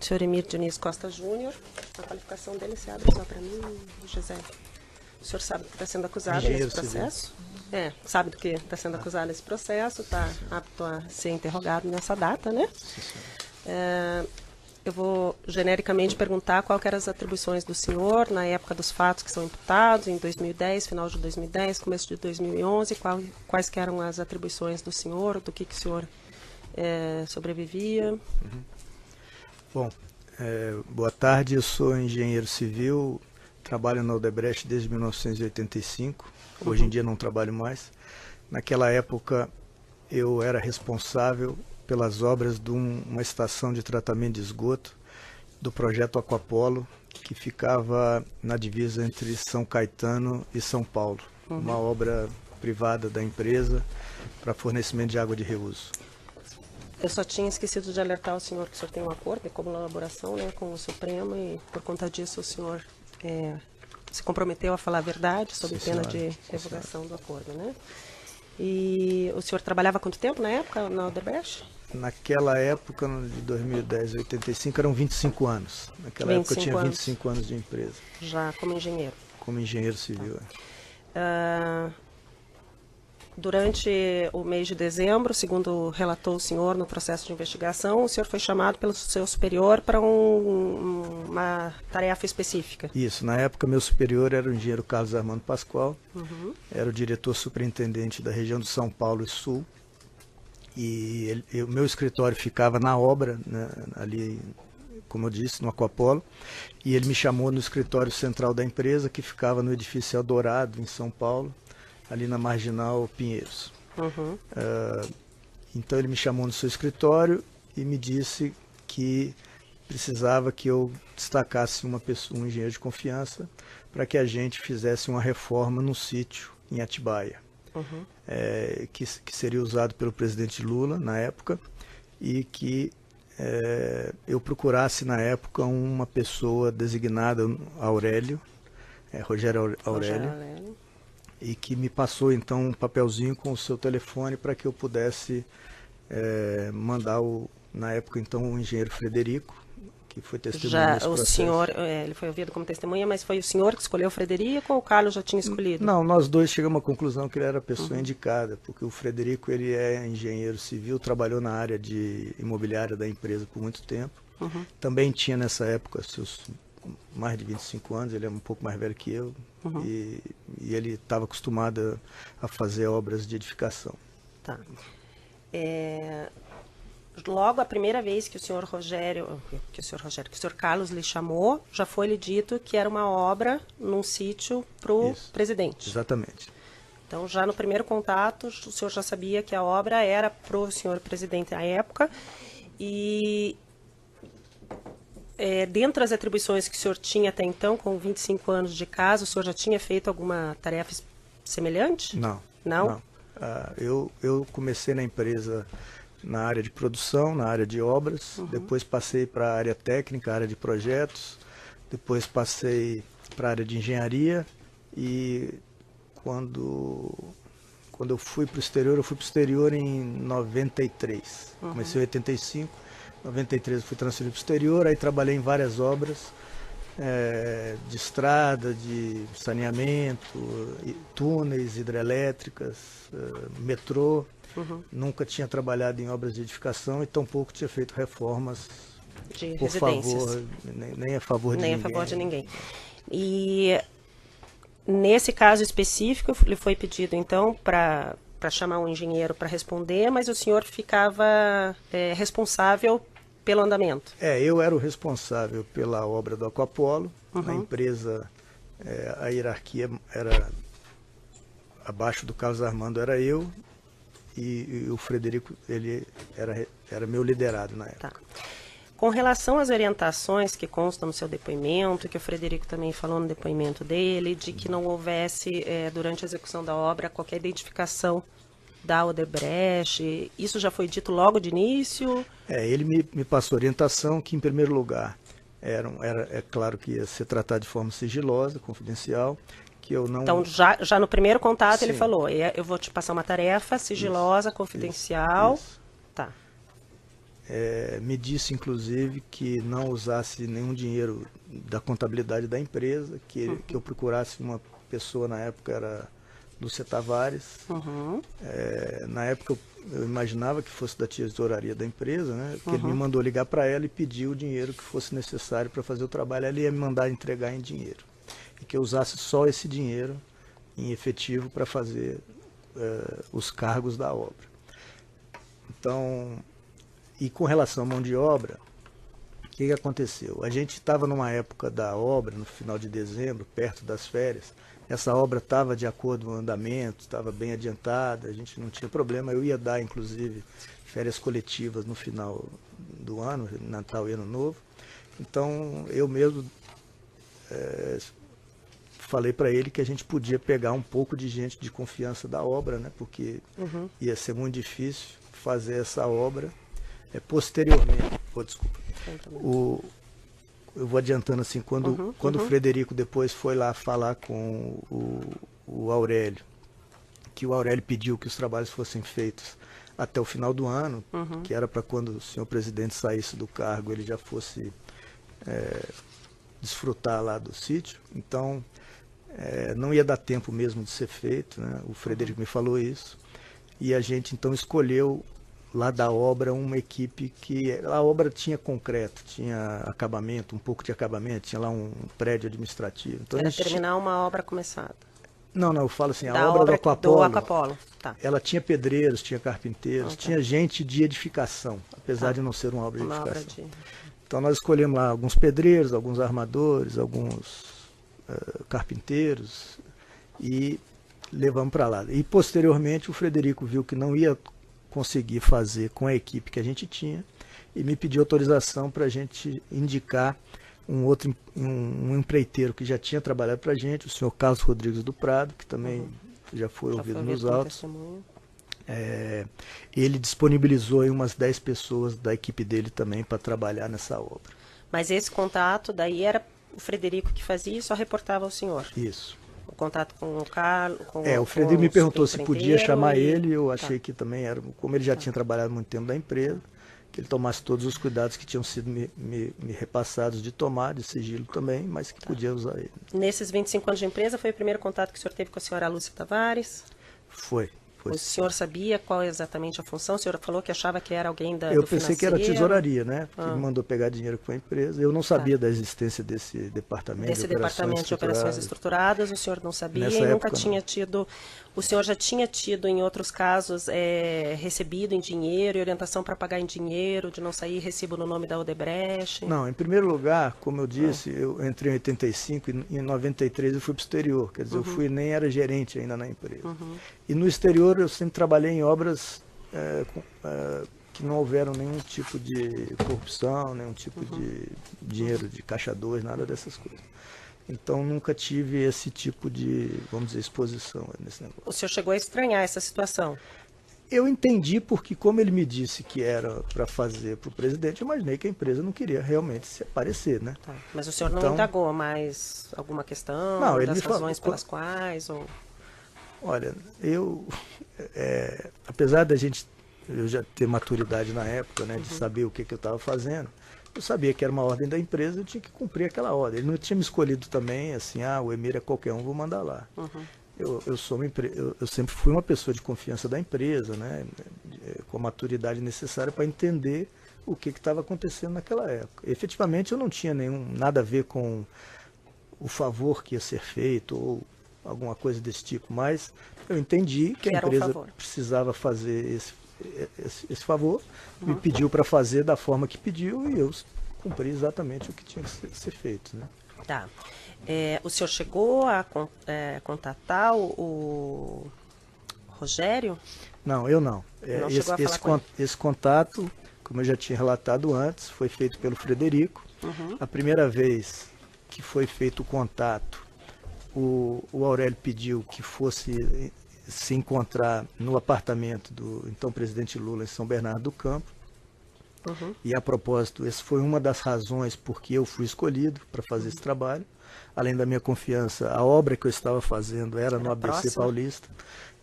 senhor Emir Diniz Costa Júnior. A qualificação dele se abre só para mim, José. O senhor sabe do que está sendo acusado nesse processo? Sabe do que está sendo acusado nesse processo, está apto a ser interrogado nessa data, né? Eu vou genericamente perguntar qual que eram as atribuições do senhor na época dos fatos que são imputados, em 2010, final de 2010, começo de 2011, quais que eram as atribuições do senhor, do que o senhor sobrevivia. Bom, boa tarde, eu sou engenheiro civil, trabalho na Odebrecht desde 1985, hoje em dia não trabalho mais. Naquela época eu era responsável pelas obras de uma estação de tratamento de esgoto do projeto Aquapolo, que ficava na divisa entre São Caetano e São Paulo, uma obra privada da empresa para fornecimento de água de reuso. Eu só tinha esquecido de alertar o senhor que o senhor tem um acordo de colaboração, né, com o Supremo, e por conta disso o senhor se comprometeu a falar a verdade sob pena de revogação do acordo, né? E o senhor trabalhava há quanto tempo na época na Odebrecht? Naquela época, de 2010 a 85, eram 25 anos. Naquela época eu tinha 25 anos de empresa. Já como engenheiro? Como engenheiro civil. Durante o mês de dezembro, segundo relatou o senhor no processo de investigação, o senhor foi chamado pelo seu superior para uma tarefa específica. Isso, na época meu superior era o engenheiro Carlos Armando Pascoal, era o diretor superintendente da região de São Paulo e Sul, e o meu escritório ficava na obra, né, ali, como eu disse, no Aquapolo, e ele me chamou no escritório central da empresa, que ficava no edifício Eldorado, em São Paulo, ali na Marginal Pinheiros. Então ele me chamou no seu escritório e me disse que precisava que eu destacasse um engenheiro de confiança para que a gente fizesse uma reforma no sítio em Atibaia, que seria usado pelo presidente Lula na época, e que eu procurasse na época uma pessoa designada, Rogério Aurélio, e que me passou então um papelzinho com o seu telefone para que eu pudesse mandar na época então o engenheiro Frederico, que foi testemunha nesse processo. O senhor, ele foi ouvido como testemunha, mas foi o senhor que escolheu o Frederico ou o Carlos já tinha escolhido? Não, nós dois chegamos à conclusão que ele era a pessoa indicada, porque o Frederico ele é engenheiro civil, trabalhou na área de imobiliária da empresa por muito tempo. Também tinha nessa época seus mais de 25 anos, ele é um pouco mais velho que eu, e ele estava acostumado a fazer obras de edificação. Tá. Logo a primeira vez que o senhor Carlos lhe chamou, já foi lhe dito que era uma obra num sítio para o presidente. Exatamente. Então, já no primeiro contato, o senhor já sabia que a obra era para o senhor presidente à época, e dentre as atribuições que o senhor tinha até então, com 25 anos de casa, o senhor já tinha feito alguma tarefa semelhante? Não. Não? Eu comecei na empresa na área de produção, na área de obras, depois passei para a área técnica, a área de projetos, depois passei para a área de engenharia, e quando eu fui para o exterior, eu fui para o exterior em 93. Comecei em 85, 93 eu fui transferido para o exterior, aí trabalhei em várias obras de estrada, de saneamento, túneis, hidrelétricas, metrô. Nunca tinha trabalhado em obras de edificação e tampouco tinha feito reformas de por residências. Favor, nem a favor de ninguém. Nem a favor de ninguém. E nesse caso específico, lhe foi pedido então para chamar um engenheiro para responder, mas o senhor ficava responsável pelo andamento? Eu era o responsável pela obra do Aquapolo. Na empresa, a hierarquia era abaixo do Carlos Armando, era eu, e o Frederico, ele era meu liderado na época. Tá. Com relação às orientações que constam no seu depoimento, que o Frederico também falou no depoimento dele, de que não houvesse, durante a execução da obra, qualquer identificação da Odebrecht, isso já foi dito logo de início? Ele me passou orientação que, em primeiro lugar, é claro que ia ser tratado de forma sigilosa, confidencial, que eu não... Então, já no primeiro contato, ele falou, eu vou te passar uma tarefa sigilosa, confidencial. Isso. Tá. me disse, inclusive, que não usasse nenhum dinheiro da contabilidade da empresa, que eu procurasse uma pessoa, na época era Lúcia Tavares. Na época eu imaginava que fosse da tesouraria da empresa, né? Que ele me mandou ligar para ela e pedir o dinheiro que fosse necessário para fazer o trabalho. Ela ia me mandar entregar em dinheiro. E que eu usasse só esse dinheiro em efetivo para fazer os cargos da obra. Então, e com relação à mão de obra, o que aconteceu? A gente estava numa época da obra, no final de dezembro, perto das férias. Essa obra estava de acordo com o andamento, estava bem adiantada, a gente não tinha problema. Eu ia dar, inclusive, férias coletivas no final do ano, Natal e Ano Novo. Então, eu mesmo falei para ele que a gente podia pegar um pouco de gente de confiança da obra, né? Porque ia ser muito difícil fazer essa obra posteriormente. Desculpa. Eu vou adiantando assim, quando o Frederico depois foi lá falar com o Aurélio, que o Aurélio pediu que os trabalhos fossem feitos até o final do ano, que era para quando o senhor presidente saísse do cargo, ele já fosse desfrutar lá do sítio. Então, não ia dar tempo mesmo de ser feito, né? O Frederico me falou isso. E a gente então escolheu lá da obra uma equipe que a obra tinha concreto, tinha acabamento, um pouco de acabamento, tinha lá um prédio administrativo. Então, era terminar uma obra começada. Não, eu falo assim, a obra do Aquapolo. Do Aquapolo. Tá. Ela tinha pedreiros, tinha carpinteiros, tinha gente de edificação, apesar de não ser uma obra de edificação. Então nós escolhemos lá alguns pedreiros, alguns armadores, alguns carpinteiros e levamos para lá. E posteriormente o Frederico viu que não ia conseguir fazer com a equipe que a gente tinha e me pediu autorização para a gente indicar um empreiteiro que já tinha trabalhado para a gente, o senhor Carlos Rodrigues do Prado, que também já foi ouvido nos autos. Ele disponibilizou aí umas 10 pessoas da equipe dele também para trabalhar nessa obra. Mas esse contato daí era o Frederico que fazia e só reportava ao senhor? Isso. O contato com o Carlos... o Frederico me perguntou se podia chamar ele, eu achei que também era, como ele já tinha trabalhado muito tempo da empresa, que ele tomasse todos os cuidados que tinham sido me repassados de tomar, de sigilo também, mas que podia usar ele. Nesses 25 anos de empresa, foi o primeiro contato que o senhor teve com a senhora Lúcia Tavares? Foi. O senhor sabia qual exatamente a função? O senhor falou que achava que era alguém do Eu pensei que era tesouraria, né? Que ele mandou pegar dinheiro com a empresa. Eu não sabia da existência desse departamento de operações estruturadas. O senhor não sabia e nunca tinha tido... O senhor já tinha tido, em outros casos, recebido em dinheiro e orientação para pagar em dinheiro, de não sair recibo no nome da Odebrecht? Não, em primeiro lugar, como eu disse, eu entrei em 85 e em 93 eu fui para o exterior. Quer dizer, eu nem era gerente ainda na empresa. E no exterior eu sempre trabalhei em obras que não houveram nenhum tipo de corrupção, nenhum tipo de dinheiro de caixa 2, nada dessas coisas. Então nunca tive esse tipo de, vamos dizer, exposição nesse negócio. O senhor chegou a estranhar essa situação? Eu entendi porque, como ele me disse que era para fazer para o presidente, eu imaginei que a empresa não queria realmente se aparecer, né? Tá. Mas o senhor não indagou mais alguma questão das razões pelas quais? Ou... Olha, apesar eu já ter maturidade na época, né, de saber o que eu estava fazendo, eu sabia que era uma ordem da empresa, eu tinha que cumprir aquela ordem. Ele não tinha me escolhido também, assim, o Emir é qualquer um, vou mandar lá. Eu sempre fui uma pessoa de confiança da empresa, né, com a maturidade necessária para entender o que estava acontecendo naquela época. Efetivamente, eu não tinha nada a ver com o favor que ia ser feito ou alguma coisa desse tipo, mas eu entendi que a empresa precisava fazer esse favor, me pediu para fazer da forma que pediu e eu cumpri exatamente o que tinha que ser feito, né? Tá. O senhor chegou a contatar o Rogério? Não, eu não. Esse contato, como eu já tinha relatado antes, foi feito pelo Frederico. A primeira vez que foi feito o contato, o Aurélio pediu que fosse se encontrar no apartamento do então presidente Lula em São Bernardo do Campo. E a propósito, essa foi uma das razões por que eu fui escolhido para fazer esse trabalho. Além da minha confiança, a obra que eu estava fazendo era no ABC Paulista.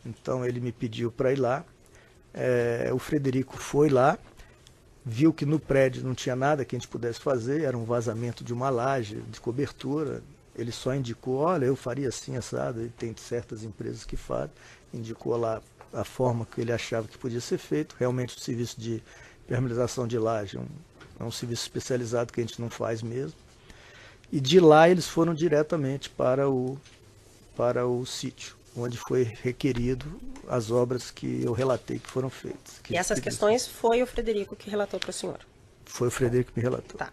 Então ele me pediu para ir lá. O Frederico foi lá, viu que no prédio não tinha nada que a gente pudesse fazer, era um vazamento de uma laje, de cobertura. Ele só indicou, olha, eu faria assim, assado, e tem certas empresas que fazem, indicou lá a forma que ele achava que podia ser feito. Realmente o serviço de permeabilização de laje é um serviço especializado que a gente não faz mesmo. E de lá eles foram diretamente para o sítio, onde foi requerido as obras que eu relatei que foram feitas. E essas questões foi o Frederico que relatou para o senhor? Foi o Frederico que me relatou. Tá.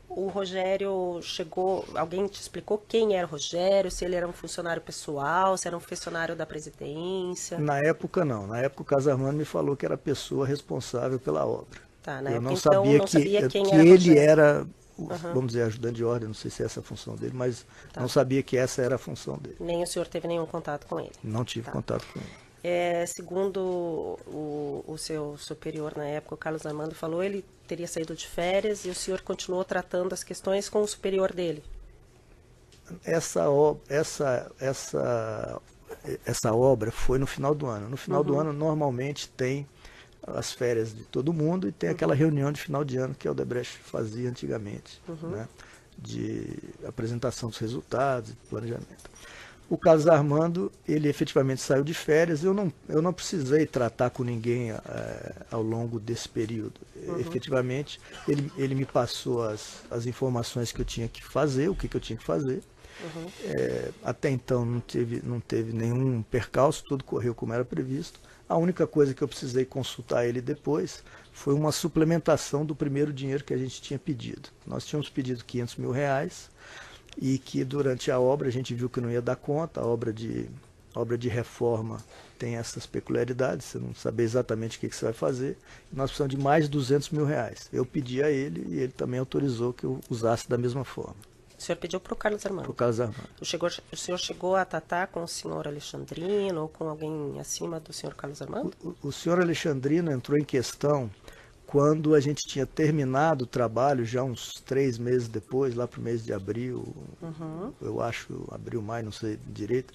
O Rogério chegou, alguém te explicou quem era o Rogério, se ele era um funcionário pessoal, se era um funcionário da presidência? Na época não, na época o Carlos Armando me falou que era a pessoa responsável pela obra. Tá, na eu época, não então, sabia não que, sabia quem que era ele Rogério. era, vamos dizer, ajudante de ordem, não sei se é essa a função dele, mas não sabia que essa era a função dele. Nem o senhor teve nenhum contato com ele? Não tive contato com ele. Segundo o seu superior na época, o Carlos Armando falou, ele teria saído de férias e o senhor continuou tratando as questões com o superior dele? Essa obra foi no final do ano. No final do ano, normalmente, tem as férias de todo mundo e tem aquela reunião de final de ano que a Odebrecht fazia antigamente, né, de apresentação dos resultados e planejamento. O Carlos Armando, ele efetivamente saiu de férias, eu não precisei tratar com ninguém ao longo desse período. Efetivamente, ele me passou as informações que eu tinha que fazer, o que eu tinha que fazer. Até então não teve nenhum percalço, tudo correu como era previsto. A única coisa que eu precisei consultar ele depois foi uma suplementação do primeiro dinheiro que a gente tinha pedido. Nós tínhamos pedido R$500 mil, e que durante a obra a gente viu que não ia dar conta. A obra de reforma tem essas peculiaridades, você não sabe exatamente o que você vai fazer. Nós precisamos de mais de R$200 mil. Eu pedi a ele e ele também autorizou que eu usasse da mesma forma. O senhor pediu para o Carlos Armando? Para o Carlos Armando. O senhor chegou a tratar com o senhor Alexandrino ou com alguém acima do senhor Carlos Armando? O senhor Alexandrino entrou em questão quando a gente tinha terminado o trabalho, já uns 3 meses depois, lá para o mês de abril, eu acho, abril, maio, não sei direito,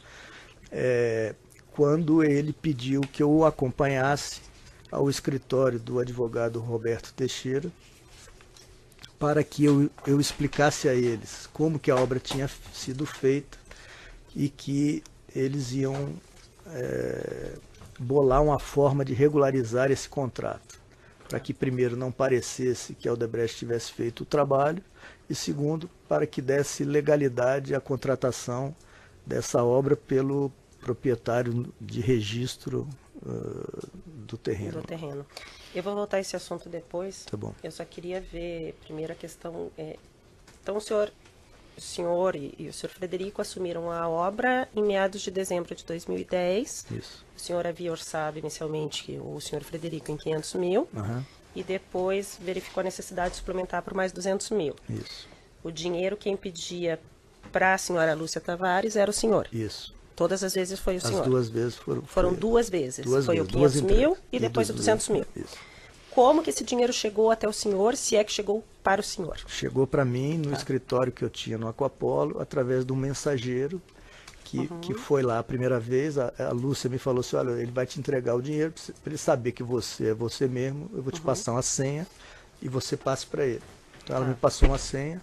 quando ele pediu que eu o acompanhasse ao escritório do advogado Roberto Teixeira, para que eu explicasse a eles como que a obra tinha sido feita e que eles iam bolar uma forma de regularizar esse contrato, para que primeiro não parecesse que a Odebrecht tivesse feito o trabalho e segundo, para que desse legalidade à contratação dessa obra pelo proprietário de registro do terreno. Eu vou voltar a esse assunto depois. Tá bom. Eu só queria ver primeiro a questão. Então o senhor e o senhor Frederico assumiram a obra em meados de dezembro de 2010. Isso. O senhor havia orçado inicialmente o senhor Frederico em R$500 mil. E depois verificou a necessidade de suplementar por mais R$200 mil. Isso. O dinheiro quem pedia para a senhora Lúcia Tavares era o senhor. Isso. Todas as vezes foi o senhor? As 2 vezes foram 2 vezes. Foi o R$500 mil e depois o R$200 mil. Isso. Como que esse dinheiro chegou até o senhor, se é que chegou para o senhor? Chegou para mim no escritório que eu tinha no Aquapolo, através de um mensageiro que foi lá a primeira vez. A Lúcia me falou assim, olha, ele vai te entregar o dinheiro, para ele saber que você é você mesmo, eu vou te passar uma senha e você passe para ele. Então ela me passou uma senha.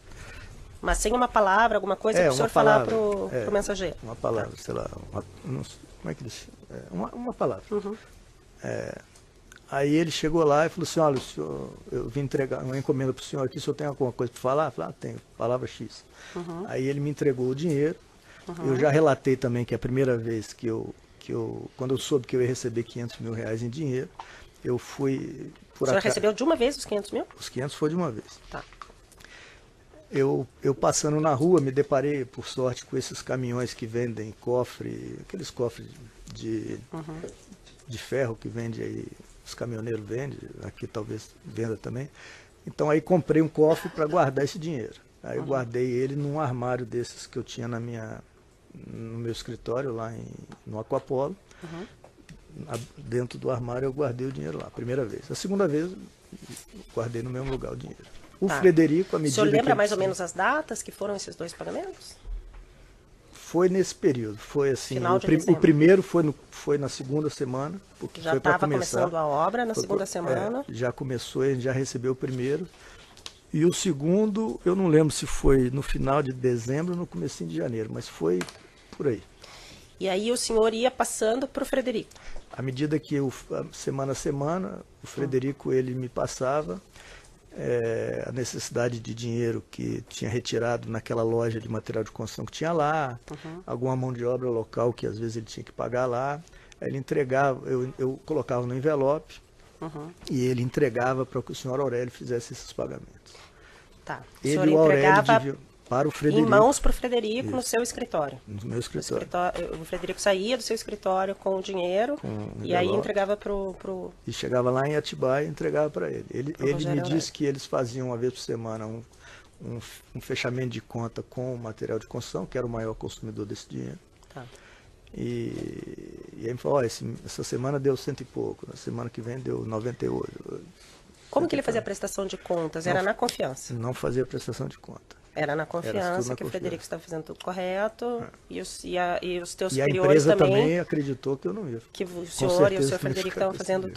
Uma senha, uma palavra, alguma coisa para o senhor falar para o mensageiro? Uma palavra, sei lá, como é que eles... uma palavra. Aí ele chegou lá e falou assim, olha, senhor, eu vim entregar uma encomenda para o senhor aqui, o senhor tem alguma coisa para falar? Eu falei, tenho, palavra X. Aí ele me entregou o dinheiro. Eu já relatei também que a primeira vez quando eu soube que eu ia receber R$500 mil em dinheiro, eu fui... O senhor recebeu de uma vez os R$500 mil? Os 500 foi de uma vez. Tá. Eu passando na rua, me deparei, por sorte, com esses caminhões que vendem cofre, aqueles cofres de ferro que vende aí, os caminhoneiros vendem, aqui talvez venda também. Então aí comprei um cofre para guardar esse dinheiro. Aí eu guardei ele num armário desses que eu tinha no meu escritório lá no Aquapolo. Dentro do armário eu guardei o dinheiro lá, a primeira vez. A segunda vez, guardei no mesmo lugar o dinheiro. O Frederico, à medida que... O senhor lembra que mais ou menos as datas que foram esses 2 pagamentos? Foi nesse período, foi assim, Final de o dezembro. primeiro foi na segunda semana, porque Já foi para estava começar. começando a obra na Foi segunda pro- semana. já começou, a gente já recebeu o primeiro. E o segundo, eu não lembro se foi no final de dezembro ou no comecinho de janeiro, mas foi por aí. E aí o senhor ia passando para o Frederico. À medida que semana a semana, o Frederico ele me passava a necessidade de dinheiro que tinha retirado naquela loja de material de construção que tinha lá, alguma mão de obra local que às vezes ele tinha que pagar lá. Aí ele entregava, eu colocava no envelope e ele entregava para que o senhor Aurélio fizesse esses pagamentos. Tá. O Ele senhor e o Aurélio entregava deviam, para o em Frederico, mãos para o Frederico no seu escritório. no meu escritório. O Frederico saía do seu escritório com o dinheiro e aí envelope. entregava pro E chegava lá em Atibaia e entregava para ele. Ele Rogério me Aurélio. disse que eles faziam uma vez por semana um fechamento de conta com o material de construção, que era o maior consumidor desse dinheiro. Tá. E aí me falou, essa semana deu 100 e pouco, na semana que vem deu 98. Como que ele fazia a prestação de contas? Era na confiança. Não fazia prestação de conta. Era na tudo confiança na que o confiança. Frederico estava fazendo tudo correto e os teus E a superiores empresa também, também acreditou que eu não ia. que o Com senhor e o certeza seu que não ia Frederico ficar estavam com esse fazendo dinheiro.